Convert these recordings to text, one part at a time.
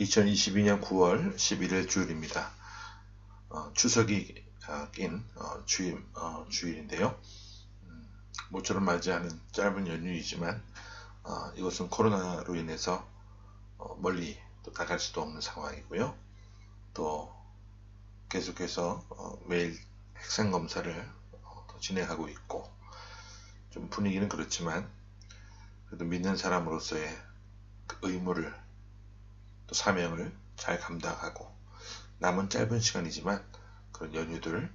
2022년 9월 11일 주일입니다. 추석이 낀 주일인데요. 모처럼 맞이하는 짧은 연휴이지만 이것은 코로나로 인해서 멀리 또 나갈 수도 없는 상황이고요. 또 계속해서 매일 핵산 검사를 진행하고 있고, 좀 분위기는 그렇지만 그래도 믿는 사람으로서의 그 의무를 또 사명을 잘 감당하고 남은 짧은 시간이지만 그런 연휴들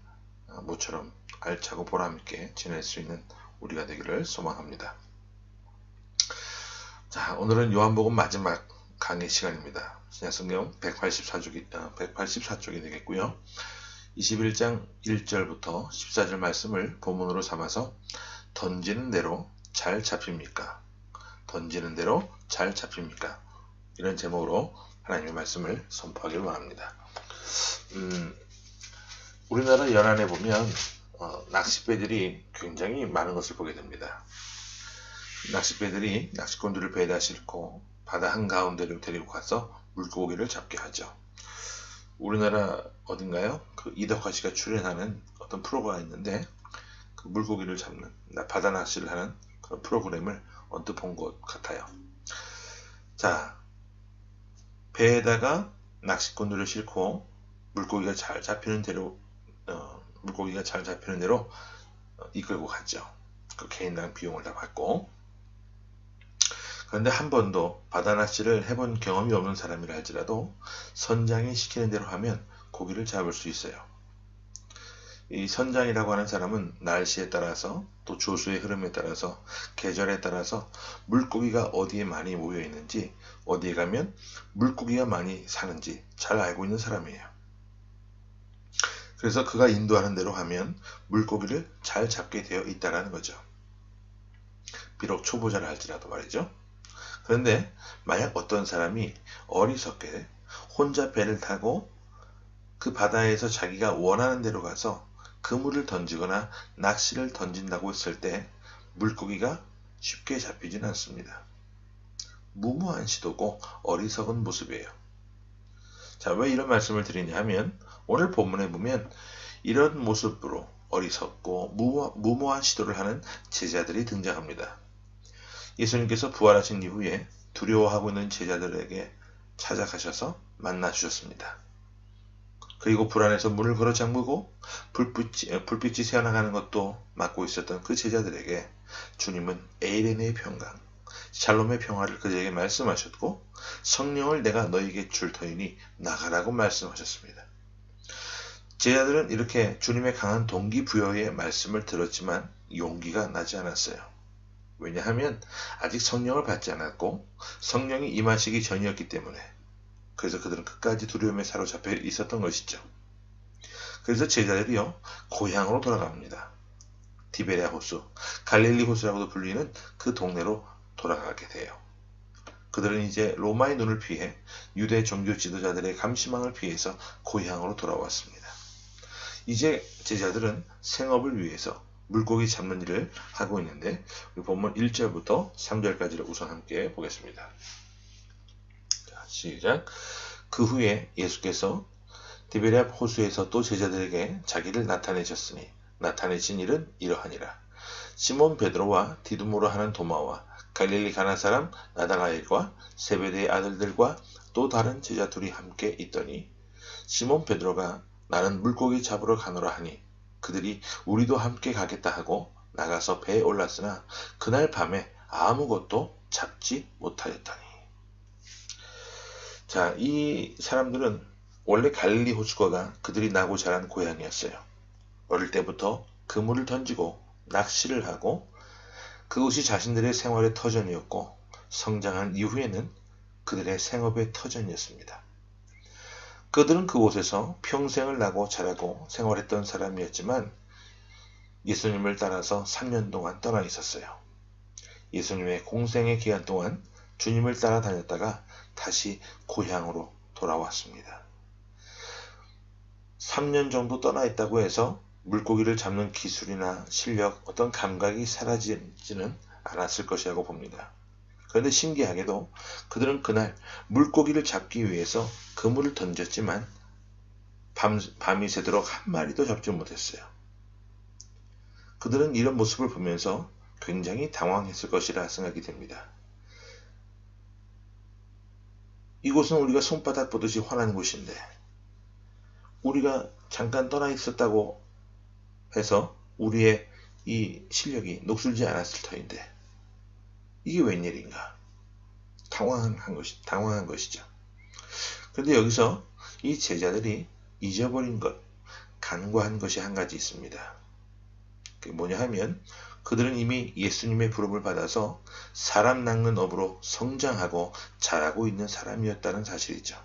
모처럼 알차고 보람있게 지낼 수 있는 우리가 되기를 소망합니다. 자, 오늘은 요한복음 마지막 강의 시간입니다. 신약성경 184쪽이 되겠고요. 21장 1절부터 14절 말씀을 본문으로 삼아서 던지는 대로 잘 잡힙니까? 던지는 대로 잘 잡힙니까? 이런 제목으로 하나님의 말씀을 선포하길 원합니다. 우리나라 연안에 보면 낚싯배들이 굉장히 많은 것을 보게 됩니다. 낚싯배들이 낚시꾼들을 배에다 싣고 바다 한가운데를 데리고 가서 물고기를 잡게 하죠. 우리나라 어딘가요? 그 이덕화 씨가 출연하는 어떤 프로가 있는데 그 물고기를 잡는 바다 낚시를 하는 그런 프로그램을 언뜻 본 것 같아요. 자, 배에다가 낚시꾼들을 싣고 물고기가 잘 잡히는 대로 이끌고 갔죠. 그 개인당 비용을 다 받고. 그런데 한 번도 바다 낚시를 해본 경험이 없는 사람이라 할지라도 선장이 시키는 대로 하면 고기를 잡을 수 있어요. 이 선장이라고 하는 사람은 날씨에 따라서 또 조수의 흐름에 따라서 계절에 따라서 물고기가 어디에 많이 모여 있는지, 어디에 가면 물고기가 많이 사는지 잘 알고 있는 사람이에요. 그래서 그가 인도하는 대로 하면 물고기를 잘 잡게 되어 있다는 거죠. 비록 초보자라 할지라도 말이죠. 그런데 만약 어떤 사람이 어리석게 혼자 배를 타고 그 바다에서 자기가 원하는 대로 가서 그물을 던지거나 낚시를 던진다고 했을 때 물고기가 쉽게 잡히진 않습니다. 무모한 시도고 어리석은 모습이에요. 자, 왜 이런 말씀을 드리냐 하면 오늘 본문에 보면 이런 모습으로 어리석고 무모한 시도를 하는 제자들이 등장합니다. 예수님께서 부활하신 이후에 두려워하고 있는 제자들에게 찾아가셔서 만나 주셨습니다. 그리고 불안해서 문을 걸어 잠그고 불빛이 새어나가는 것도 막고 있었던 그 제자들에게 주님은 에이레네의 평강, 샬롬의 평화를 그들에게 말씀하셨고 성령을 내가 너에게 줄 터이니 나가라고 말씀하셨습니다. 제자들은 이렇게 주님의 강한 동기부여의 말씀을 들었지만 용기가 나지 않았어요. 왜냐하면 아직 성령을 받지 않았고 성령이 임하시기 전이었기 때문에. 그래서 그들은 끝까지 두려움에 사로잡혀 있었던 것이죠. 그래서 제자들이요, 고향으로 돌아갑니다. 디베랴 호수, 갈릴리 호수라고도 불리는 그 동네로 돌아가게 돼요. 그들은 이제 로마의 눈을 피해 유대 종교 지도자들의 감시망을 피해서 고향으로 돌아왔습니다. 이제 제자들은 생업을 위해서 물고기 잡는 일을 하고 있는데 우리 본문 1절부터 3절까지를 우선 함께 보겠습니다. 자, 시작. 그 후에 예수께서 디베랴 호수에서 또 제자들에게 자기를 나타내셨으니 나타내신 일은 이러하니라. 시몬 베드로와 디두모로 하는 도마와 갈릴리 가나 사람 나다나엘과 세베대의 아들들과 또 다른 제자 둘이 함께 있더니 시몬 베드로가 나는 물고기 잡으러 가노라 하니 그들이 우리도 함께 가겠다 하고 나가서 배에 올랐으나 그날 밤에 아무것도 잡지 못하였다니. 자, 이 사람들은 원래 갈릴리 호수가 그들이 나고 자란 고향이었어요. 어릴 때부터 그물을 던지고 낚시를 하고 그곳이 자신들의 생활의 터전이었고 성장한 이후에는 그들의 생업의 터전이었습니다. 그들은 그곳에서 평생을 나고 자라고 생활했던 사람이었지만 예수님을 따라서 3년 동안 떠나 있었어요. 예수님의 공생의 기간 동안 주님을 따라다녔다가 다시 고향으로 돌아왔습니다. 3년 정도 떠나 있다고 해서 물고기를 잡는 기술이나 실력, 어떤 감각이 사라지지는 않았을 것이라고 봅니다. 그런데 신기하게도 그들은 그날 물고기를 잡기 위해서 그물을 던졌지만 밤이 새도록 한 마리도 잡지 못했어요. 그들은 이런 모습을 보면서 굉장히 당황했을 것이라 생각이 됩니다. 이곳은 우리가 손바닥 보듯이 환한 곳인데 우리가 잠깐 떠나 있었다고 해서 우리의 이 실력이 녹슬지 않았을 터인데 이게 웬일인가? 당황한 것이죠. 그런데 여기서 이 제자들이 잊어버린 것, 간과한 것이 한 가지 있습니다. 그게 뭐냐 하면 그들은 이미 예수님의 부름을 받아서 사람 낚는 업으로 성장하고 자라고 있는 사람이었다는 사실이죠.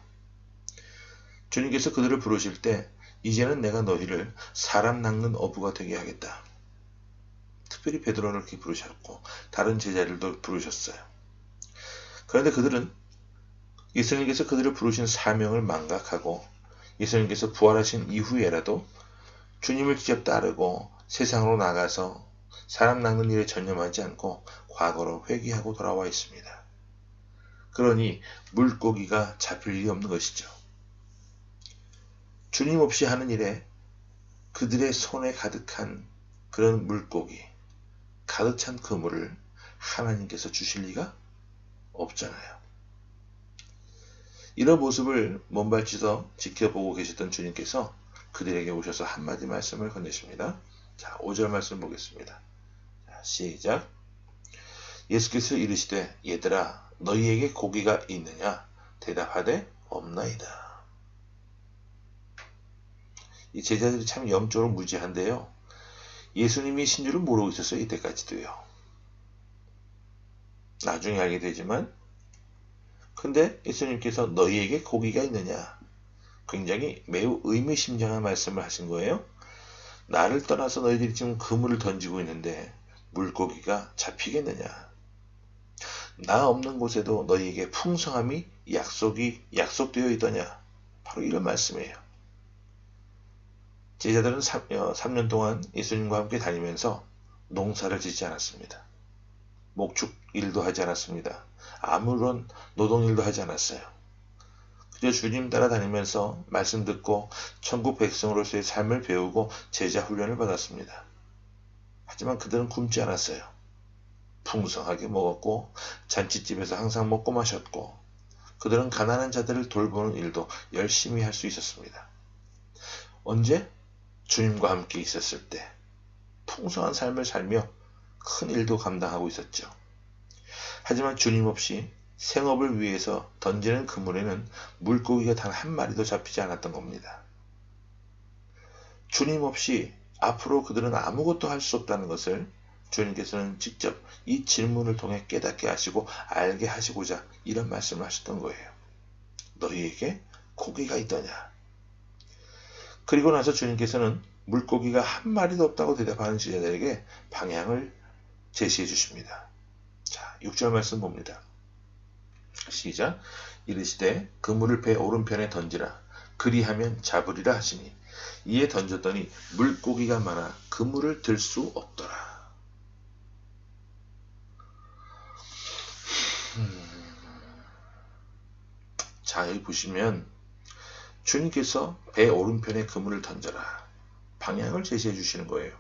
주님께서 그들을 부르실 때 이제는 내가 너희를 사람 낚는 어부가 되게 하겠다. 특별히 베드로를 그렇게 부르셨고 다른 제자들도 부르셨어요. 그런데 그들은 예수님께서 그들을 부르신 사명을 망각하고 예수님께서 부활하신 이후에라도 주님을 직접 따르고 세상으로 나가서 사람 낚는 일에 전념하지 않고 과거로 회귀하고 돌아와 있습니다. 그러니 물고기가 잡힐 일이 없는 것이죠. 주님 없이 하는 일에 그들의 손에 가득한 그런 물고기, 가득 찬 그물을 하나님께서 주실 리가 없잖아요. 이런 모습을 먼발치서 지켜보고 계셨던 주님께서 그들에게 오셔서 한마디 말씀을 건네십니다. 자, 5절 말씀 보겠습니다. 자, 시작. 예수께서 이르시되 얘들아 너희에게 고기가 있느냐? 대답하되 없나이다. 이 제자들이 참 영적으로 무지한데요. 예수님이신 줄은 모르고 있었어요. 이때까지도요. 나중에 알게 되지만 근데 예수님께서 너희에게 고기가 있느냐? 굉장히 매우 의미심장한 말씀을 하신 거예요. 나를 떠나서 너희들이 지금 그물을 던지고 있는데 물고기가 잡히겠느냐? 나 없는 곳에도 너희에게 풍성함이 약속되어 있더냐? 바로 이런 말씀이에요. 제자들은 3년 동안 예수님과 함께 다니면서 농사를 짓지 않았습니다. 목축 일도 하지 않았습니다. 아무런 노동일도 하지 않았어요. 그저 주님 따라다니면서 말씀 듣고 천국 백성으로서의 삶을 배우고 제자 훈련을 받았습니다. 하지만 그들은 굶지 않았어요. 풍성하게 먹었고 잔치집에서 항상 먹고 마셨고 그들은 가난한 자들을 돌보는 일도 열심히 할 수 있었습니다. 언제? 주님과 함께 있었을 때 풍성한 삶을 살며 큰 일도 감당하고 있었죠. 하지만 주님 없이 생업을 위해서 던지는 그물에는 물고기가 단 한 마리도 잡히지 않았던 겁니다. 주님 없이 앞으로 그들은 아무것도 할 수 없다는 것을 주님께서는 직접 이 질문을 통해 깨닫게 하시고 알게 하시고자 이런 말씀을 하셨던 거예요. 너희에게 고기가 있더냐? 그리고 나서 주님께서는 물고기가 한 마리도 없다고 대답하는 제자들에게 방향을 제시해 주십니다. 자, 6절 말씀 봅니다. 시작. 이르시되 그물을 배 오른편에 던지라. 그리하면 잡으리라 하시니 이에 던졌더니 물고기가 많아 그물을 들 수 없더라. 자, 여기 보시면 주님께서 배 오른편에 그물을 던져라. 방향을 제시해 주시는 거예요.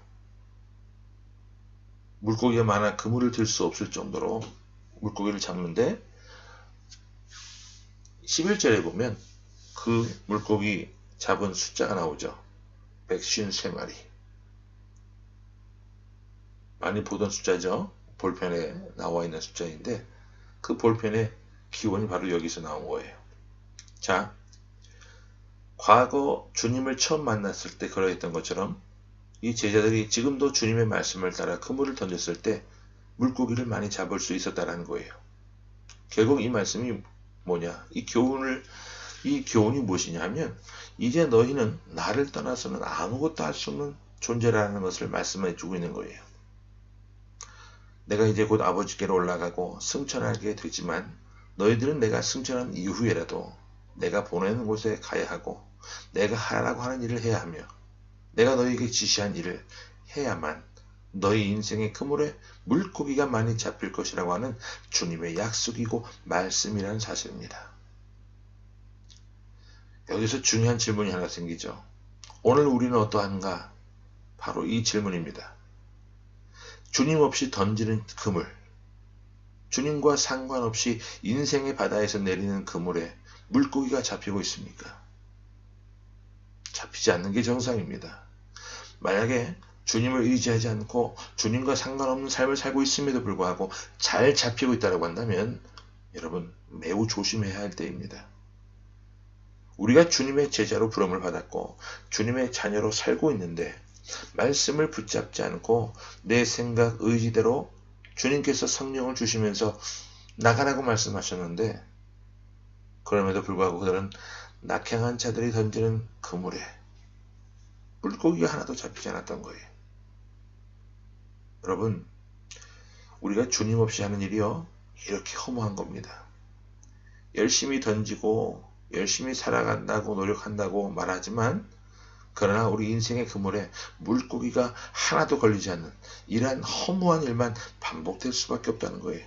물고기가 많아 그물을 들 수 없을 정도로 물고기를 잡는데 11절에 보면 그 물고기 잡은 숫자가 나오죠. 153마리. 많이 보던 숫자죠. 볼펜에 나와 있는 숫자인데 그 볼펜의 기원이 바로 여기서 나온 거예요. 자, 과거 주님을 처음 만났을 때 그러했던 것처럼 이 제자들이 지금도 주님의 말씀을 따라 그물을 던졌을 때 물고기를 많이 잡을 수 있었다는 거예요. 결국 이 말씀이 뭐냐? 이 교훈이 무엇이냐 하면 이제 너희는 나를 떠나서는 아무것도 할 수 없는 존재라는 것을 말씀해 주고 있는 거예요. 내가 이제 곧 아버지께로 올라가고 승천하게 되지만 너희들은 내가 승천한 이후에라도 내가 보내는 곳에 가야 하고 내가 하라고 하는 일을 해야 하며 내가 너희에게 지시한 일을 해야만 너희 인생의 그물에 물고기가 많이 잡힐 것이라고 하는 주님의 약속이고 말씀이라는 사실입니다. 여기서 중요한 질문이 하나 생기죠. 오늘 우리는 어떠한가? 바로 이 질문입니다. 주님 없이 던지는 그물, 주님과 상관없이 인생의 바다에서 내리는 그물에 물고기가 잡히고 있습니까? 잡히지 않는 게 정상입니다. 만약에 주님을 의지하지 않고 주님과 상관없는 삶을 살고 있음에도 불구하고 잘 잡히고 있다고 한다면 여러분 매우 조심해야 할 때입니다. 우리가 주님의 제자로 부름을 받았고 주님의 자녀로 살고 있는데 말씀을 붙잡지 않고 내 생각 의지대로 주님께서 성령을 주시면서 나가라고 말씀하셨는데 그럼에도 불구하고 그들은 낙향한 자들이 던지는 그물에 물고기가 하나도 잡히지 않았던 거예요. 여러분, 우리가 주님 없이 하는 일이요, 이렇게 허무한 겁니다. 열심히 던지고 열심히 살아간다고 노력한다고 말하지만 그러나 우리 인생의 그물에 물고기가 하나도 걸리지 않는 이러한 허무한 일만 반복될 수밖에 없다는 거예요.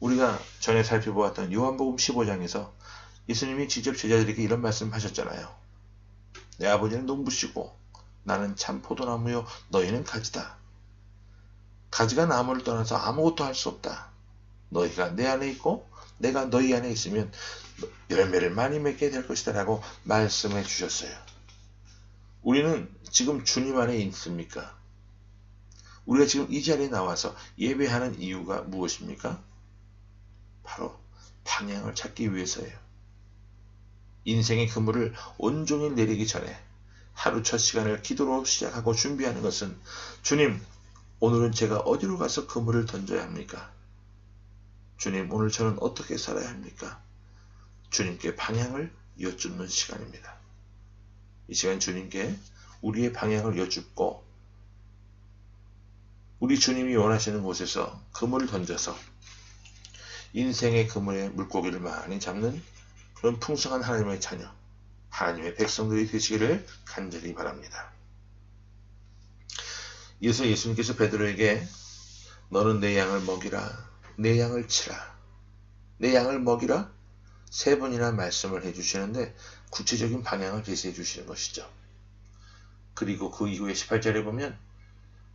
우리가 전에 살펴보았던 요한복음 15장에서 예수님이 직접 제자들에게 이런 말씀 하셨잖아요. 내 아버지는 농부시고 나는 참 포도나무요 너희는 가지다. 가지가 나무를 떠나서 아무것도 할 수 없다. 너희가 내 안에 있고 내가 너희 안에 있으면 열매를 많이 맺게 될 것이다 라고 말씀해 주셨어요. 우리는 지금 주님 안에 있습니까? 우리가 지금 이 자리에 나와서 예배하는 이유가 무엇입니까? 바로 방향을 찾기 위해서예요. 인생의 그물을 온종일 내리기 전에 하루 첫 시간을 기도로 시작하고 준비하는 것은 주님, 오늘은 제가 어디로 가서 그물을 던져야 합니까? 주님, 오늘 저는 어떻게 살아야 합니까? 주님께 방향을 여쭙는 시간입니다. 이 시간 주님께 우리의 방향을 여쭙고 우리 주님이 원하시는 곳에서 그물을 던져서 인생의 그물에 물고기를 많이 잡는 그런 풍성한 하나님의 자녀, 하나님의 백성들이 되시기를 간절히 바랍니다. 이어서 예수님께서 베드로에게 너는 내 양을 먹이라, 내 양을 치라, 내 양을 먹이라 3번이나 말씀을 해주시는데 구체적인 방향을 제시해 주시는 것이죠. 그리고 그 이후에 18절에 보면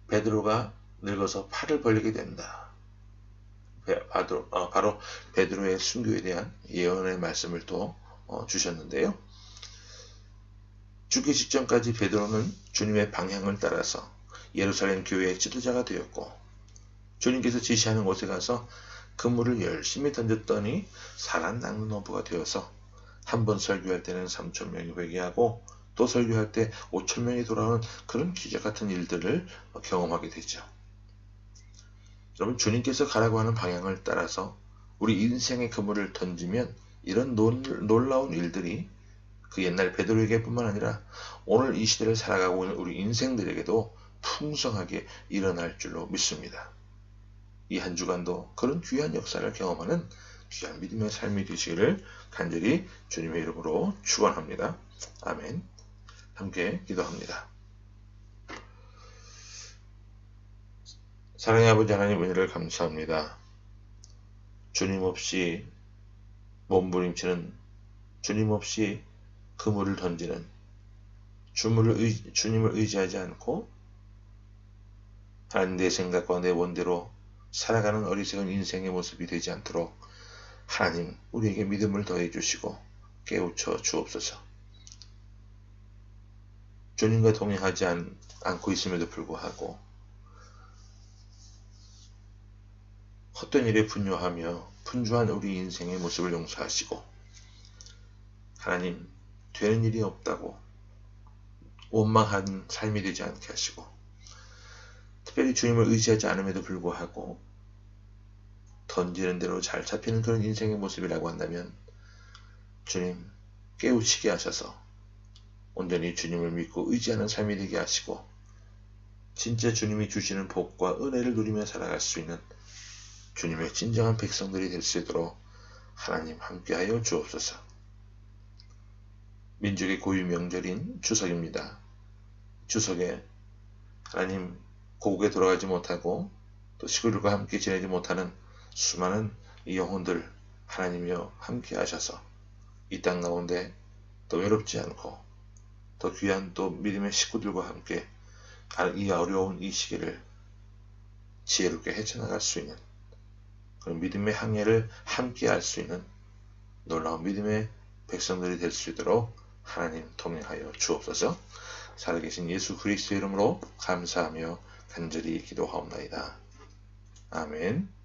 베드로가 늙어서 팔을 벌리게 된다. 바로 베드로의 순교에 대한 예언의 말씀을 또 주셨는데요. 죽기 직전까지 베드로는 주님의 방향을 따라서 예루살렘 교회의 지도자가 되었고 주님께서 지시하는 곳에 가서 그물을 열심히 던졌더니 살아남는 어부가 되어서 한 번 설교할 때는 3,000명이 회개하고 또 설교할 때 5,000명이 돌아오는 그런 기적 같은 일들을 경험하게 되죠. 여러분, 주님께서 가라고 하는 방향을 따라서 우리 인생의 그물을 던지면 이런 놀라운 일들이 그 옛날 베드로에게 뿐만 아니라 오늘 이 시대를 살아가고 있는 우리 인생들에게도 풍성하게 일어날 줄로 믿습니다. 이 한 주간도 그런 귀한 역사를 경험하는 귀한 믿음의 삶이 되시기를 간절히 주님의 이름으로 축원합니다. 아멘. 함께 기도합니다. 사랑의 아버지 하나님, 은혜를 감사합니다. 주님 없이 몸부림치는, 주님 없이 그물을 던지는, 주님을 의지하지 않고 하나님 내 생각과 내 원대로 살아가는 어리석은 인생의 모습이 되지 않도록 하나님 우리에게 믿음을 더해 주시고 깨우쳐 주옵소서. 주님과 동행하지 않고 있음에도 불구하고 헛된 일에 분노하며 분주한 우리 인생의 모습을 용서하시고 하나님 되는 일이 없다고 원망한 삶이 되지 않게 하시고 특별히 주님을 의지하지 않음에도 불구하고 던지는 대로 잘 잡히는 그런 인생의 모습이라고 한다면 주님 깨우치게 하셔서 온전히 주님을 믿고 의지하는 삶이 되게 하시고 진짜 주님이 주시는 복과 은혜를 누리며 살아갈 수 있는 주님의 진정한 백성들이 될 수 있도록 하나님 함께하여 주옵소서. 민족의 고유 명절인 추석입니다. 추석에 하나님 고국에 돌아가지 못하고 또 식구들과 함께 지내지 못하는 수많은 이 영혼들 하나님이여 함께 하셔서 이 땅 가운데 또 외롭지 않고 더 귀한 또 믿음의 식구들과 함께 이 어려운 이 시기를 지혜롭게 헤쳐나갈 수 있는 그런 믿음의 항해를 함께 할 수 있는 놀라운 믿음의 백성들이 될 수 있도록 하나님 동행하여 주옵소서. 살아계신 예수 그리스도의 이름으로 감사하며 간절히 기도하옵나이다. 아멘.